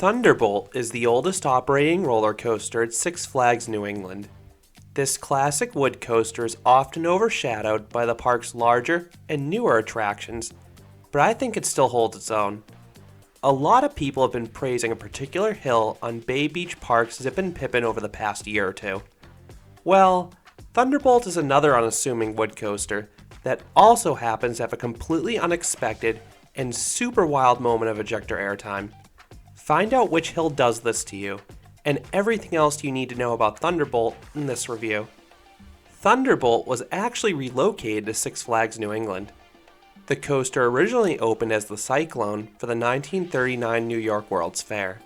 Thunderbolt is the oldest operating roller coaster at Six Flags New England. This classic wood coaster is often overshadowed by the park's larger and newer attractions, but I think it still holds its own. A lot of people have been praising a particular hill on Bay Beach Park's Zippin' Pippin over the past year or two. Well, Thunderbolt is another unassuming wood coaster that also happens to have a completely unexpected and super wild moment of ejector airtime. Find out which hill does this to you, and everything else you need to know about Thunderbolt in this review. Thunderbolt was actually relocated to Six Flags New England. The coaster originally opened as the Cyclone for the 1939 New York World's Fair.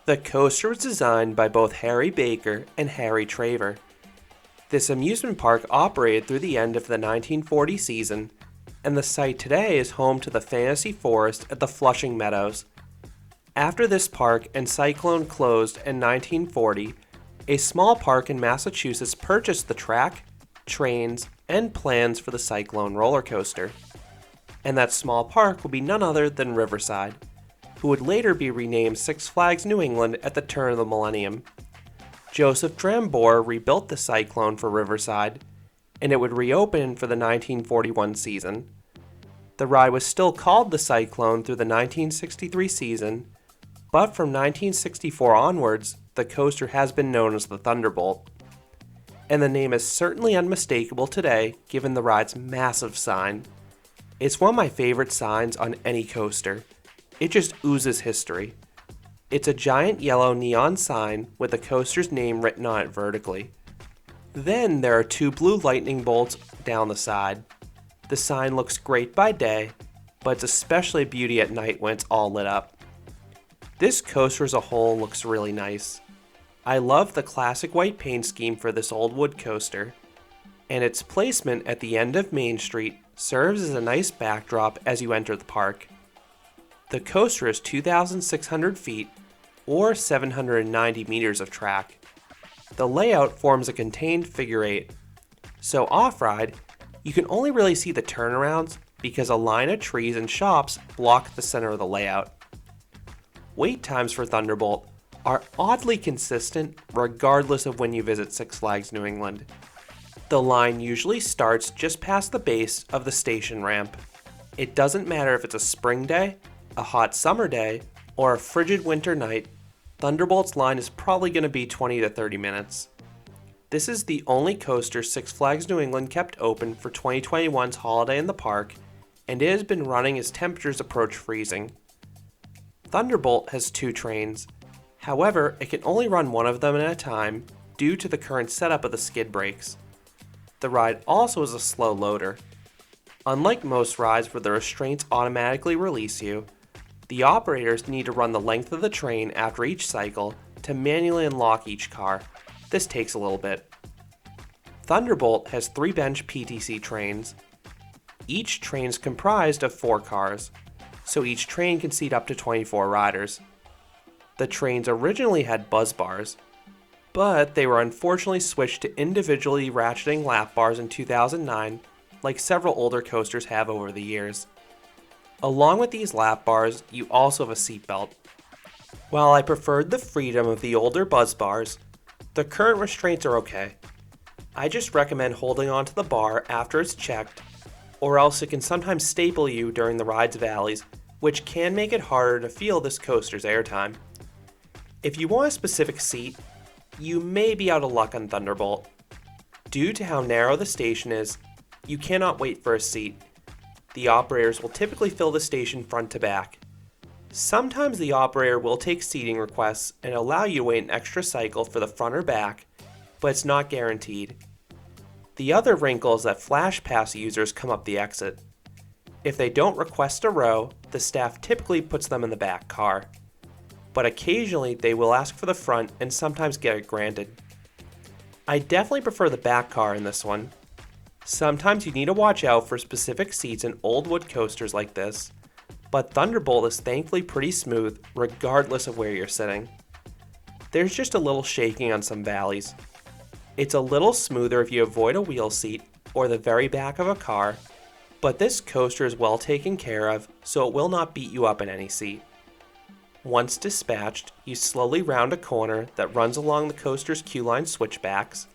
The coaster was designed by both Harry Baker and Harry Traver. This amusement park operated through the end of the 1940 season, and the site today is home to the Fantasy Forest at the Flushing Meadows. After this park and Cyclone closed in 1940, a small park in Massachusetts purchased the track, trains, and plans for the Cyclone roller coaster. And that small park would be none other than Riverside, who would later be renamed Six Flags New England at the turn of the millennium. Joseph Drambor rebuilt the Cyclone for Riverside, and it would reopen for the 1941 season. The ride was still called the Cyclone through the 1963 season, but from 1964 onwards, the coaster has been known as the Thunderbolt. And the name is certainly unmistakable today given the ride's massive sign. It's one of my favorite signs on any coaster. It just oozes history. It's a giant yellow neon sign with the coaster's name written on it vertically. Then there are two blue lightning bolts down the side. The sign looks great by day, but it's especially a beauty at night when it's all lit up. This coaster as a whole looks really nice. I love the classic white paint scheme for this old wood coaster, and its placement at the end of Main Street serves as a nice backdrop as you enter the park. The coaster is 2,600 feet, or 790 meters of track. The layout forms a contained figure eight, so off-ride, you can only really see the turnarounds because a line of trees and shops block the center of the layout. Wait times for Thunderbolt are oddly consistent regardless of when you visit Six Flags New England. The line usually starts just past the base of the station ramp. It doesn't matter if it's a spring day, a hot summer day, or a frigid winter night, Thunderbolt's line is probably going to be 20 to 30 minutes. This is the only coaster Six Flags New England kept open for 2021's Holiday in the Park, and it has been running as temperatures approach freezing. Thunderbolt has two trains. However, it can only run one of them at a time due to the current setup of the skid brakes. The ride also is a slow loader. Unlike most rides where the restraints automatically release you, the operators need to run the length of the train after each cycle to manually unlock each car. This takes a little bit. Thunderbolt has 3 bench PTC trains. Each train is comprised of 4 cars, so each train can seat up to 24 riders. The trains originally had buzz bars, but they were unfortunately switched to individually ratcheting lap bars in 2009, like several older coasters have over the years. Along with these lap bars, you also have a seatbelt. While I preferred the freedom of the older buzz bars, the current restraints are okay. I just recommend holding onto the bar after it's checked, or else it can sometimes staple you during the ride's valleys, which can make it harder to feel this coaster's airtime. If you want a specific seat, you may be out of luck on Thunderbolt. Due to how narrow the station is, you cannot wait for a seat. The operators will typically fill the station front to back. Sometimes the operator will take seating requests and allow you to wait an extra cycle for the front or back, but it's not guaranteed. The other wrinkle is that Flash Pass users come up the exit. If they don't request a row, the staff typically puts them in the back car. But occasionally they will ask for the front and sometimes get it granted. I definitely prefer the back car in this one. Sometimes you need to watch out for specific seats in old wood coasters like this, but Thunderbolt is thankfully pretty smooth regardless of where you're sitting. There's just a little shaking on some valleys. It's a little smoother if you avoid a wheel seat or the very back of a car, but this coaster is well taken care of, so it will not beat you up in any seat. Once dispatched, you slowly round a corner that runs along the coaster's queue-line switchbacks,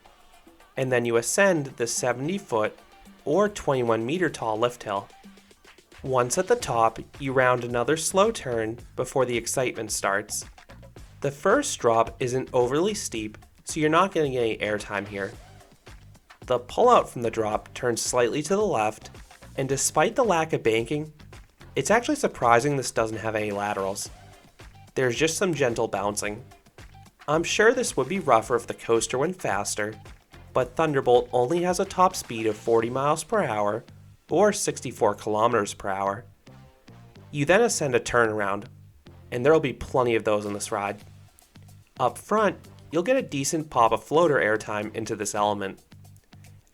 and then you ascend the 70-foot or 21-meter tall lift hill. Once at the top, you round another slow turn before the excitement starts. The first drop isn't overly steep, so you're not getting any airtime here. The pullout from the drop turns slightly to the left, and despite the lack of banking, it's actually surprising this doesn't have any laterals. There's just some gentle bouncing. I'm sure this would be rougher if the coaster went faster, but Thunderbolt only has a top speed of 40 miles per hour or 64 kilometers per hour. You then ascend a turnaround, and there'll be plenty of those on this ride. Up front, you'll get a decent pop of floater airtime into this element.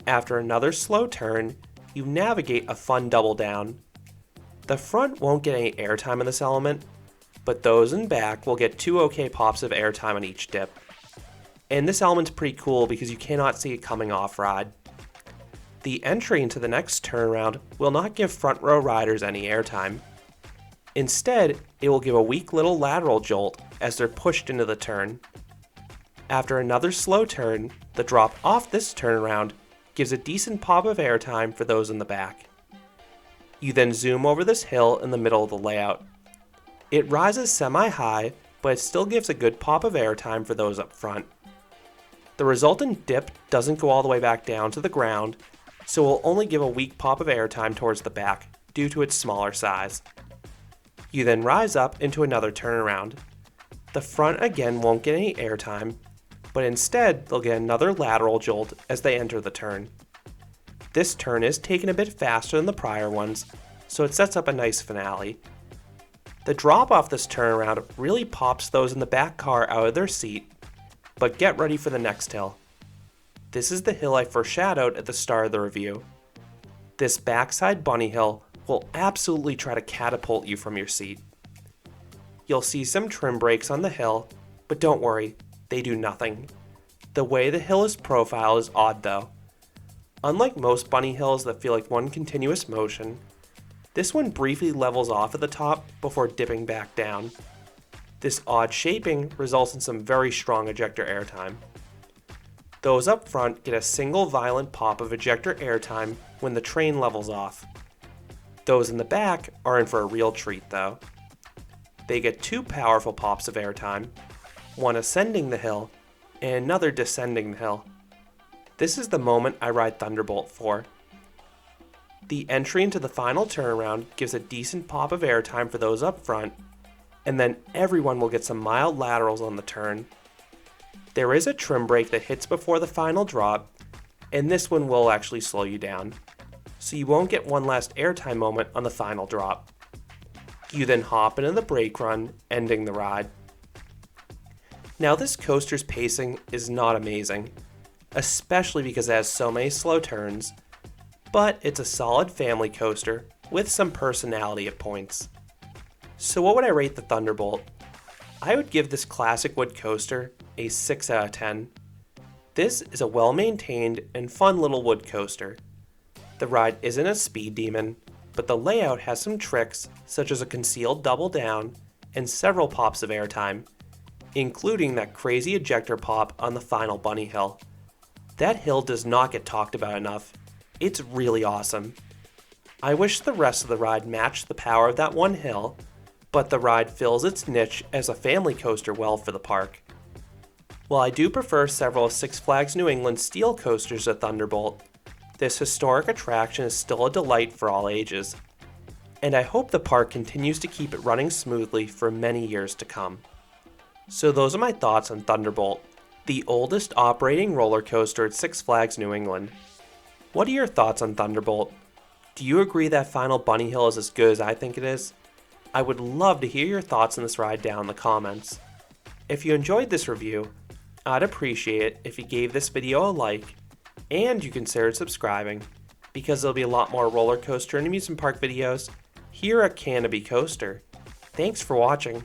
After another slow turn, you navigate a fun double down. The front won't get any airtime in this element, but those in back will get 2 okay pops of airtime on each dip. And this element's pretty cool because you cannot see it coming off-ride. The entry into the next turnaround will not give front row riders any airtime. Instead, it will give a weak little lateral jolt as they're pushed into the turn. After another slow turn, the drop off this turnaround gives a decent pop of airtime for those in the back. You then zoom over this hill in the middle of the layout. It rises semi-high, but it still gives a good pop of airtime for those up front. The resultant dip doesn't go all the way back down to the ground, so it will only give a weak pop of airtime towards the back due to its smaller size. You then rise up into another turnaround. The front again won't get any airtime, but instead they'll get another lateral jolt as they enter the turn. This turn is taken a bit faster than the prior ones, so it sets up a nice finale. The drop off this turnaround really pops those in the back car out of their seat, but get ready for the next hill. This is the hill I foreshadowed at the start of the review. This backside bunny hill will absolutely try to catapult you from your seat. You'll see some trim brakes on the hill, but don't worry, they do nothing. The way the hill is profiled is odd though. Unlike most bunny hills that feel like one continuous motion, this one briefly levels off at the top before dipping back down. This odd shaping results in some very strong ejector airtime. Those up front get a single violent pop of ejector airtime when the train levels off. Those in the back are in for a real treat though. They get 2 powerful pops of airtime, one ascending the hill and another descending the hill. This is the moment I ride Thunderbolt for. The entry into the final turnaround gives a decent pop of airtime for those up front, and then everyone will get some mild laterals on the turn. There is a trim brake that hits before the final drop, and this one will actually slow you down, so you won't get one last airtime moment on the final drop. You then hop into the brake run, ending the ride. Now this coaster's pacing is not amazing, especially because it has so many slow turns, but it's a solid family coaster with some personality at points. So what would I rate the Thunderbolt? I would give this classic wood coaster a 6 out of 10. This is a well-maintained and fun little wood coaster. The ride isn't a speed demon, but the layout has some tricks such as a concealed double down and several pops of airtime, including that crazy ejector pop on the final bunny hill. That hill does not get talked about enough. It's really awesome. I wish the rest of the ride matched the power of that one hill, but the ride fills its niche as a family coaster well for the park. While I do prefer several of Six Flags New England's steel coasters to Thunderbolt, this historic attraction is still a delight for all ages, and I hope the park continues to keep it running smoothly for many years to come. So those are my thoughts on Thunderbolt, the oldest operating roller coaster at Six Flags New England. What are your thoughts on Thunderbolt? Do you agree that final bunny hill is as good as I think it is? I would love to hear your thoughts on this ride down in the comments. If you enjoyed this review, I'd appreciate it if you gave this video a like and you considered subscribing, because there'll be a lot more roller coaster and amusement park videos here at Canopy Coaster. Thanks for watching.